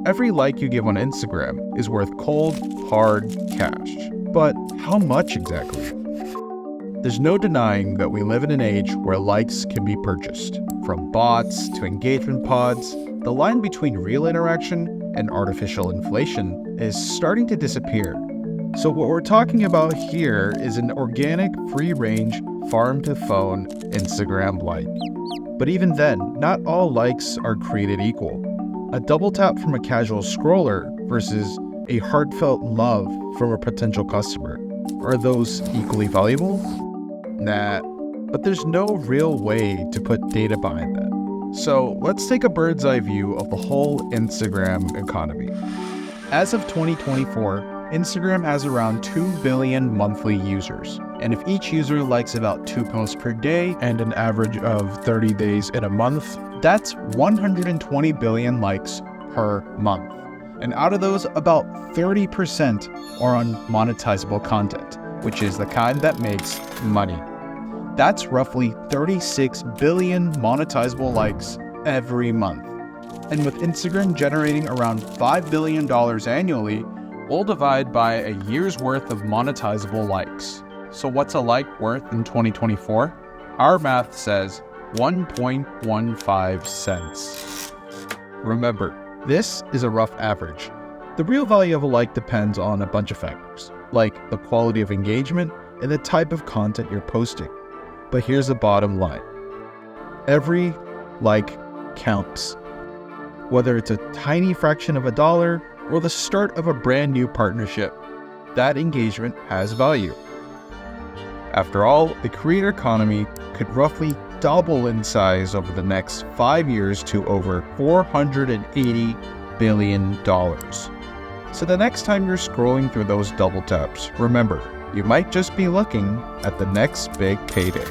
Every like you give on Instagram is worth cold, hard cash. But how much exactly? There's no denying that we live in an age where likes can be purchased. From bots to engagement pods, the line between real interaction and artificial inflation is starting to disappear. So what we're talking about here is an organic, free-range, farm-to-phone Instagram like. But even then, not all likes are created equal. A double tap from a casual scroller versus a heartfelt love from a potential customer. Are those equally valuable? Nah, but there's no real way to put data behind that. So let's take a bird's eye view of the whole Instagram economy. As of 2024, Instagram has around 2 billion monthly users. And if each user likes about 2 posts per day and an average of 30 days in a month, that's 120 billion likes per month. And out of those, about 30% are on monetizable content, which is the kind that makes money. That's roughly 36 billion monetizable likes every month. And with Instagram generating around $5 billion annually, we'll divide by a year's worth of monetizable likes. So what's a like worth in 2024? Our math says 1.15 cents. Remember, this is a rough average. The real value of a like depends on a bunch of factors, like the quality of engagement and the type of content you're posting. But here's the bottom line. Every like counts. Whether it's a tiny fraction of a dollar or the start of a brand new partnership, that engagement has value. After all, the creator economy could roughly double in size over the next 5 years to over $480 billion. So the next time you're scrolling through those double taps, remember, you might just be looking at the next big payday.